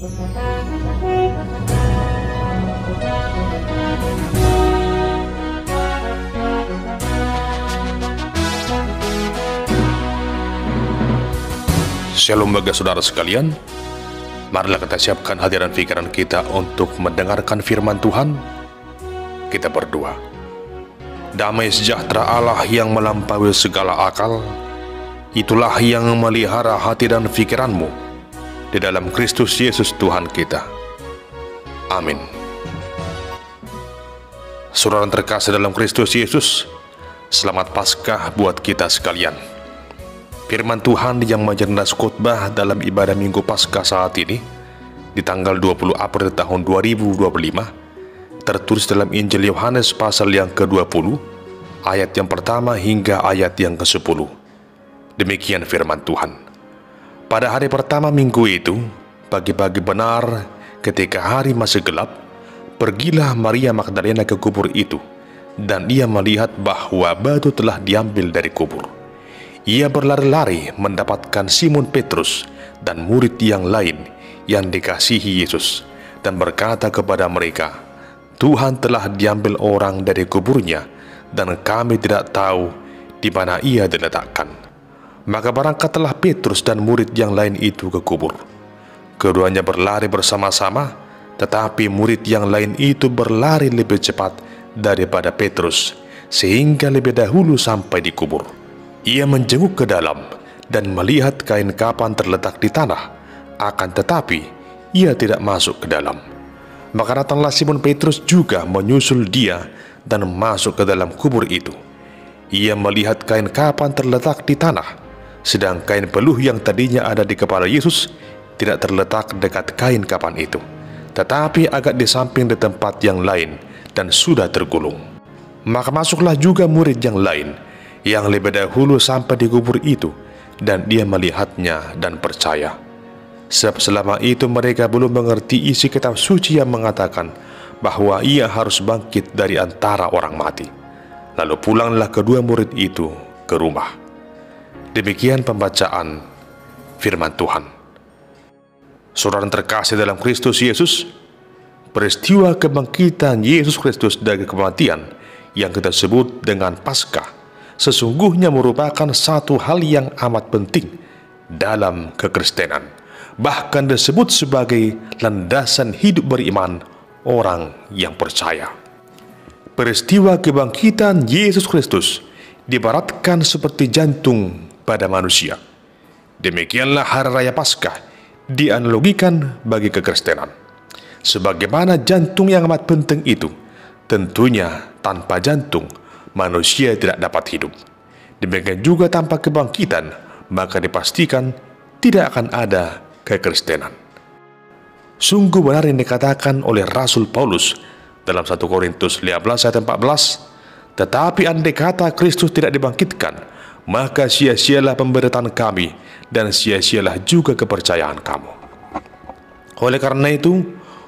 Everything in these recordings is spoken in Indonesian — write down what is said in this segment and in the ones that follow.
Shalom bagi saudara sekalian, marilah kita siapkan hati dan pikiran kita untuk mendengarkan firman Tuhan. Kita berdoa. Damai sejahtera Allah yang melampaui segala akal, itulah yang memelihara hati dan pikiranmu di dalam Kristus Yesus Tuhan kita. Amin. Saudara terkasih dalam Kristus Yesus, selamat Paskah buat kita sekalian. Firman Tuhan yang menjadi nas khotbah dalam ibadah Minggu Paskah saat ini, di tanggal 20 April tahun 2025, tertulis dalam Injil Yohanes pasal yang ke-20, ayat yang pertama hingga ayat yang ke-10. Demikian firman Tuhan. Pada hari pertama minggu itu, pagi-pagi benar, ketika hari masih gelap, pergilah Maria Magdalena ke kubur itu, dan ia melihat bahwa batu telah diambil dari kubur. Ia berlari-lari mendapatkan Simon Petrus dan murid yang lain yang dikasihi Yesus, dan berkata kepada mereka, "Tuhan telah diambil orang dari kuburnya, dan kami tidak tahu di mana ia diletakkan." Maka berangkatlah Petrus dan murid yang lain itu ke kubur. Keduanya berlari bersama-sama, tetapi murid yang lain itu berlari lebih cepat daripada Petrus, sehingga lebih dahulu sampai di kubur. Ia menjenguk ke dalam dan melihat kain kapan terletak di tanah, akan tetapi ia tidak masuk ke dalam. Maka datanglah Simon Petrus juga menyusul dia dan masuk ke dalam kubur itu. Ia melihat kain kapan terletak di tanah, sedang kain peluh yang tadinya ada di kepala Yesus tidak terletak dekat kain kapan itu, tetapi agak di samping di tempat yang lain dan sudah tergulung. Maka masuklah juga murid yang lain yang lebih dahulu sampai di kubur itu, dan dia melihatnya dan percaya. Sebab selama itu mereka belum mengerti isi kitab suci yang mengatakan bahwa ia harus bangkit dari antara orang mati. Lalu pulanglah kedua murid itu ke rumah. Demikian pembacaan firman Tuhan. Saudara terkasih dalam Kristus Yesus, peristiwa kebangkitan Yesus Kristus dari kematian yang kita sebut dengan Paskah sesungguhnya merupakan satu hal yang amat penting dalam kekristenan, bahkan disebut sebagai landasan hidup beriman orang yang percaya. Peristiwa kebangkitan Yesus Kristus diibaratkan seperti jantung pada manusia. Demikianlah hari raya Paskah dianalogikan bagi kekristenan. Sebagaimana jantung yang amat penting itu, tentunya tanpa jantung manusia tidak dapat hidup. Demikian juga tanpa kebangkitan, maka dipastikan tidak akan ada kekristenan. Sungguh benar yang dikatakan oleh Rasul Paulus dalam 1 Korintus 15 ayat 14, "Tetapi andai kata Kristus tidak dibangkitkan, maka sia-sialah pemberitaan kami, dan sia-sialah juga kepercayaan kamu." Oleh karena itu,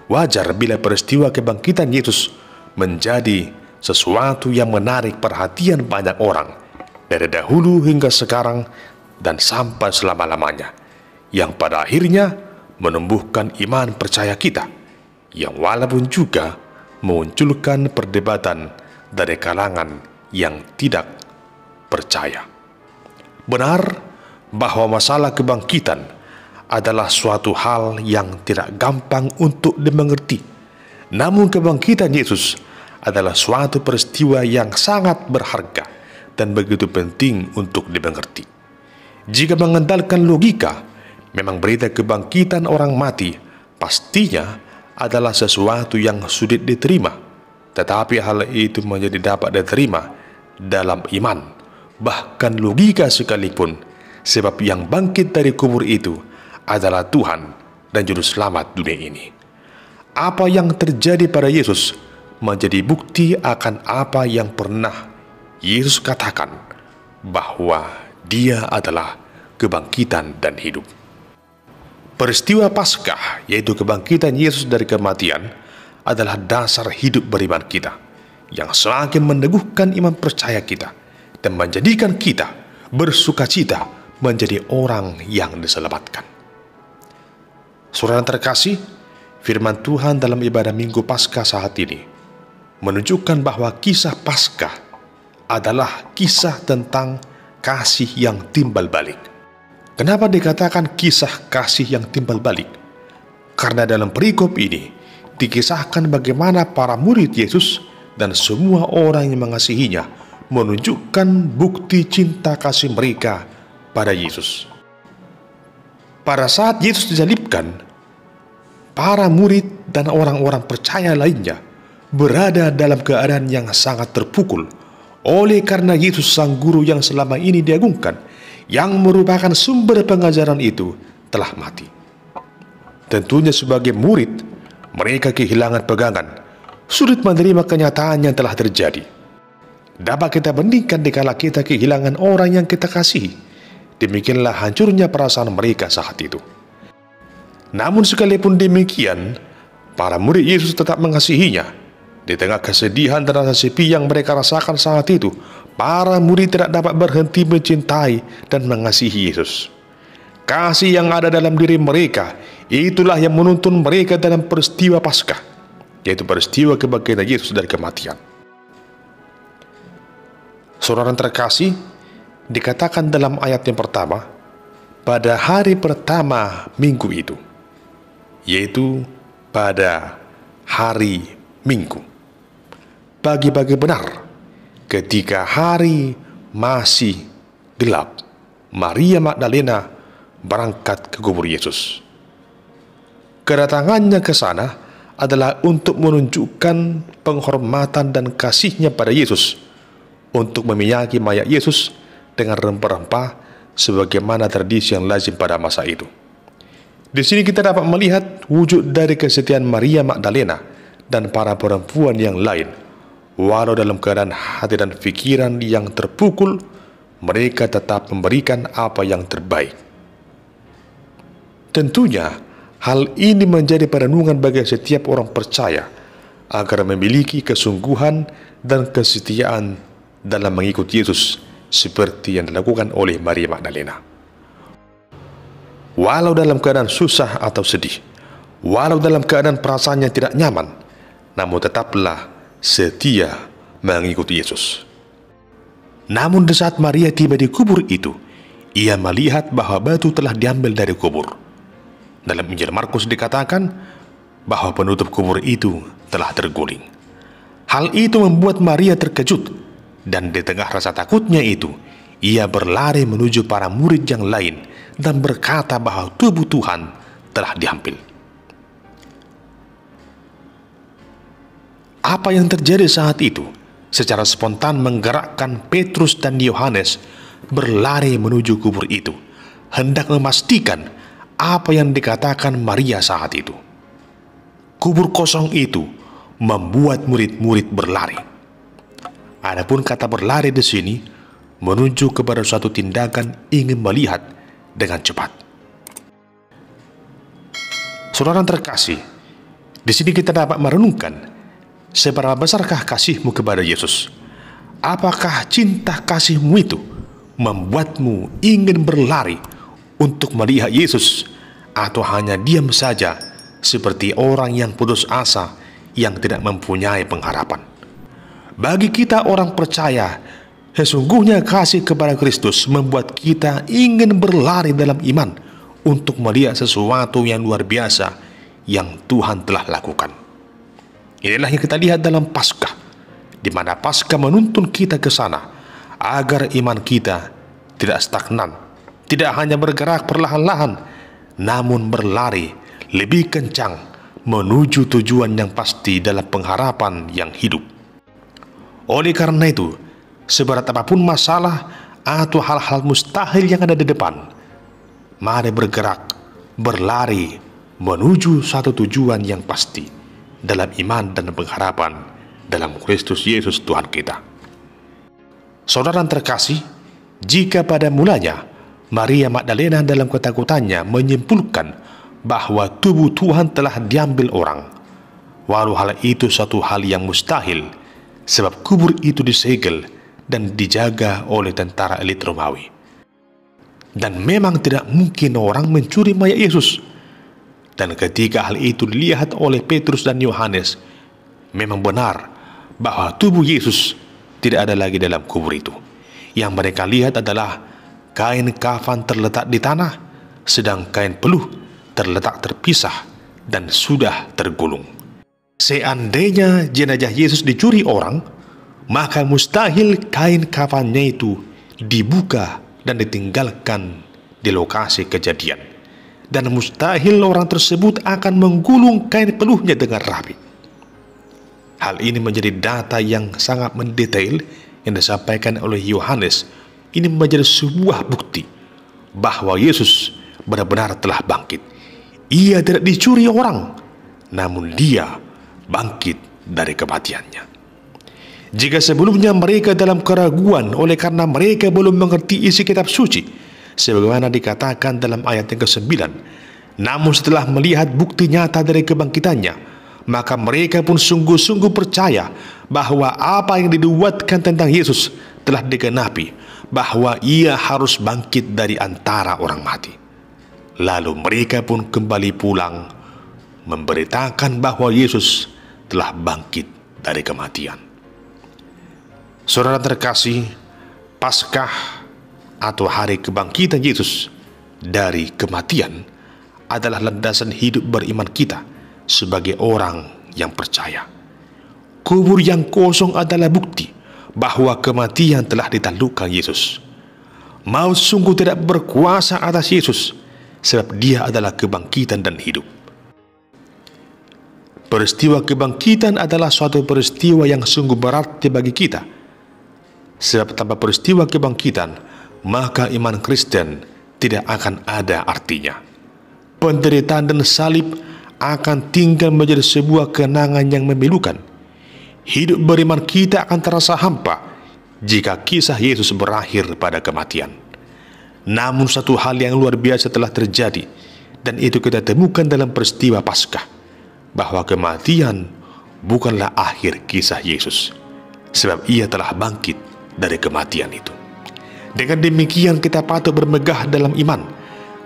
wajar bila peristiwa kebangkitan Yesus menjadi sesuatu yang menarik perhatian banyak orang dari dahulu hingga sekarang dan sampai selama-lamanya, yang pada akhirnya menumbuhkan iman percaya kita, yang walaupun juga memunculkan perdebatan dari kalangan yang tidak percaya. Benar bahwa masalah kebangkitan adalah suatu hal yang tidak gampang untuk dimengerti. Namun kebangkitan Yesus adalah suatu peristiwa yang sangat berharga dan begitu penting untuk dimengerti. Jika mengandalkan logika, memang berita kebangkitan orang mati pastinya adalah sesuatu yang sulit diterima, tetapi hal itu menjadi dapat diterima dalam iman, bahkan logika sekalipun, sebab yang bangkit dari kubur itu adalah Tuhan dan Juru Selamat dunia ini. Apa yang terjadi pada Yesus menjadi bukti akan apa yang pernah Yesus katakan, bahwa Dia adalah kebangkitan dan hidup. Peristiwa Paskah, yaitu kebangkitan Yesus dari kematian, adalah dasar hidup beriman kita, yang semakin meneguhkan iman percaya kita dan menjadikan kita bersukacita menjadi orang yang diselamatkan. Saudara terkasih, firman Tuhan dalam ibadah Minggu Paskah saat ini menunjukkan bahwa kisah Paskah adalah kisah tentang kasih yang timbal balik. Kenapa dikatakan kisah kasih yang timbal balik? Karena dalam perikop ini dikisahkan bagaimana para murid Yesus dan semua orang yang mengasihinya menunjukkan bukti cinta kasih mereka pada Yesus. Pada saat Yesus disalibkan, para murid dan orang-orang percaya lainnya berada dalam keadaan yang sangat terpukul oleh karena Yesus sang guru yang selama ini diagungkan, yang merupakan sumber pengajaran itu, telah mati. Tentunya sebagai murid, mereka kehilangan pegangan, sulit menerima kenyataan yang telah terjadi. Dapat kita bandingkan dikala kita kehilangan orang yang kita kasihi. Demikianlah hancurnya perasaan mereka saat itu. Namun sekalipun demikian, para murid Yesus tetap mengasihinya. Di tengah kesedihan dan rasa sepi yang mereka rasakan saat itu, para murid tidak dapat berhenti mencintai dan mengasihi Yesus. Kasih yang ada dalam diri mereka, itulah yang menuntun mereka dalam peristiwa Paskah, yaitu peristiwa kebangkitan Yesus dari kematian. Saudara terkasih, dikatakan dalam ayat yang pertama, pada hari pertama minggu itu, yaitu pada hari Minggu. Pagi-pagi benar, ketika hari masih gelap, Maria Magdalena berangkat ke kubur Yesus. Kedatangannya ke sana adalah untuk menunjukkan penghormatan dan kasihnya pada Yesus, untuk meminyaki mayat Yesus dengan rempah-rempah sebagaimana tradisi yang lazim pada masa itu. Di sini kita dapat melihat wujud dari kesetiaan Maria Magdalena dan para perempuan yang lain. Walau dalam keadaan hati dan pikiran yang terpukul, mereka tetap memberikan apa yang terbaik. Tentunya, hal ini menjadi perenungan bagi setiap orang percaya agar memiliki kesungguhan dan kesetiaan dalam mengikut Yesus seperti yang dilakukan oleh Maria Magdalena. Walau dalam keadaan susah atau sedih, walau dalam keadaan perasaannya tidak nyaman, namun tetaplah setia mengikuti Yesus. Namun di saat Maria tiba di kubur itu, ia melihat bahwa batu telah diambil dari kubur. Dalam Injil Markus dikatakan bahwa penutup kubur itu telah terguling. Hal itu membuat Maria terkejut, dan di tengah rasa takutnya itu, ia berlari menuju para murid yang lain dan berkata bahwa tubuh Tuhan telah diambil. Apa yang terjadi saat itu secara spontan menggerakkan Petrus dan Yohanes berlari menuju kubur itu, hendak memastikan apa yang dikatakan Maria saat itu. Kubur kosong itu membuat murid-murid berlari. Adapun kata berlari di sini menuju kepada suatu tindakan ingin melihat dengan cepat. Saudara terkasih, di sini kita dapat merenungkan, seberapa besarkah kasihmu kepada Yesus? Apakah cinta kasihmu itu membuatmu ingin berlari untuk melihat Yesus, atau hanya diam saja seperti orang yang putus asa yang tidak mempunyai pengharapan? Bagi kita orang percaya, sesungguhnya kasih kepada Kristus membuat kita ingin berlari dalam iman untuk melihat sesuatu yang luar biasa yang Tuhan telah lakukan. Inilah yang kita lihat dalam Paskah, di mana Paskah menuntun kita ke sana agar iman kita tidak stagnan, tidak hanya bergerak perlahan-lahan, namun berlari lebih kencang menuju tujuan yang pasti dalam pengharapan yang hidup. Oleh karena itu, seberat apapun masalah atau hal-hal mustahil yang ada di depan, mari bergerak, berlari menuju satu tujuan yang pasti dalam iman dan pengharapan dalam Kristus Yesus Tuhan kita. Saudara terkasih, jika pada mulanya Maria Magdalena dalam ketakutannya menyimpulkan bahwa tubuh Tuhan telah diambil orang, walau hal itu suatu hal yang mustahil, sebab kubur itu disegel dan dijaga oleh tentara elit Romawi. Dan memang tidak mungkin orang mencuri mayat Yesus. Dan ketika hal itu dilihat oleh Petrus dan Yohanes, memang benar bahwa tubuh Yesus tidak ada lagi dalam kubur itu. Yang mereka lihat adalah kain kafan terletak di tanah, sedang kain peluh terletak terpisah dan sudah tergulung. Seandainya jenazah Yesus dicuri orang, maka mustahil kain kafannya itu dibuka dan ditinggalkan di lokasi kejadian. Dan mustahil orang tersebut akan menggulung kain peluhnya dengan rapi. Hal ini menjadi data yang sangat mendetail yang disampaikan oleh Yohanes. Ini menjadi sebuah bukti bahwa Yesus benar-benar telah bangkit. Ia tidak dicuri orang, namun dia bangkit dari kematiannya. Jika sebelumnya mereka dalam keraguan oleh karena mereka belum mengerti isi kitab suci, sebagaimana dikatakan dalam ayat yang ke-9, namun setelah melihat bukti nyata dari kebangkitannya, maka mereka pun sungguh-sungguh percaya bahwa apa yang dinubuatkan tentang Yesus telah digenapi, bahwa ia harus bangkit dari antara orang mati. Lalu mereka pun kembali pulang memberitakan bahwa Yesus telah bangkit dari kematian. Saudara terkasih, Paskah atau hari kebangkitan Yesus dari kematian adalah landasan hidup beriman kita sebagai orang yang percaya. Kubur yang kosong adalah bukti bahwa kematian telah ditaklukkan Yesus. Maut sungguh tidak berkuasa atas Yesus, sebab dia adalah kebangkitan dan hidup. Peristiwa kebangkitan adalah suatu peristiwa yang sungguh berarti bagi kita, sebab tanpa peristiwa kebangkitan maka iman Kristen tidak akan ada artinya. Penderitaan dan salib akan tinggal menjadi sebuah kenangan yang memilukan. Hidup beriman kita akan terasa hampa jika kisah Yesus berakhir pada kematian. Namun satu hal yang luar biasa telah terjadi, dan itu kita temukan dalam peristiwa Paskah, bahwa kematian bukanlah akhir kisah Yesus, sebab ia telah bangkit dari kematian itu. Dengan demikian kita patut bermegah dalam iman,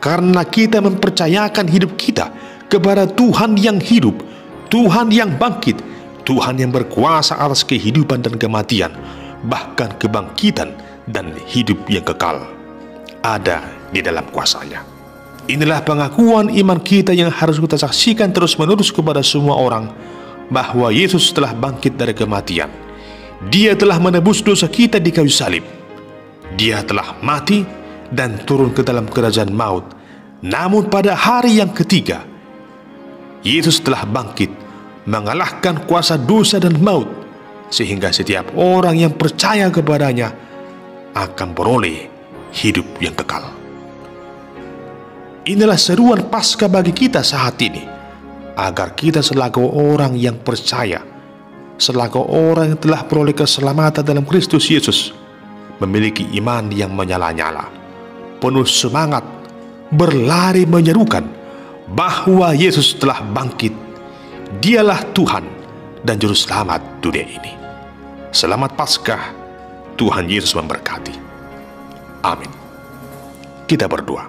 karena kita mempercayakan hidup kita kepada Tuhan yang hidup, Tuhan yang bangkit, Tuhan yang berkuasa atas kehidupan dan kematian, bahkan kebangkitan dan hidup yang kekal ada di dalam kuasa-Nya. Inilah pengakuan iman kita yang harus kita saksikan terus-menerus kepada semua orang, bahwa Yesus telah bangkit dari kematian. Dia telah menebus dosa kita di kayu salib. Dia telah mati dan turun ke dalam kerajaan maut. Namun pada hari yang ketiga, Yesus telah bangkit, mengalahkan kuasa dosa dan maut, sehingga setiap orang yang percaya kepadanya akan beroleh hidup yang kekal. Inilah seruan Paskah bagi kita saat ini, agar kita selaku orang yang percaya, selaku orang yang telah beroleh keselamatan dalam Kristus Yesus, memiliki iman yang menyala-nyala, penuh semangat, berlari menyerukan bahwa Yesus telah bangkit. Dialah Tuhan dan Juru Selamat dunia ini. Selamat Paskah, Tuhan Yesus memberkati. Amin. Kita berdoa.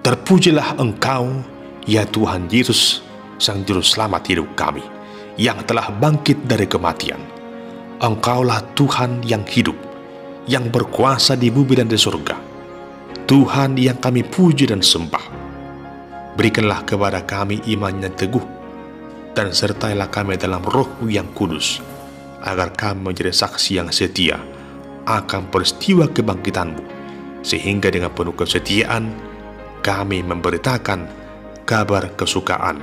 Terpujilah Engkau, ya Tuhan Yesus, Sang Juru Selamat hidup kami, yang telah bangkit dari kematian. Engkaulah Tuhan yang hidup, yang berkuasa di bumi dan di surga. Tuhan yang kami puji dan sembah. Berikanlah kepada kami iman yang teguh, dan sertailah kami dalam Roh-Mu yang kudus, agar kami menjadi saksi yang setia akan peristiwa kebangkitan-Mu, sehingga dengan penuh kesetiaan kami memberitakan kabar kesukaan,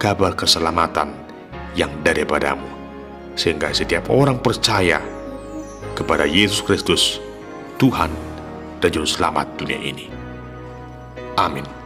kabar keselamatan yang daripada-Mu, sehingga setiap orang percaya kepada Yesus Kristus, Tuhan dan Juru Selamat dunia ini. Amin.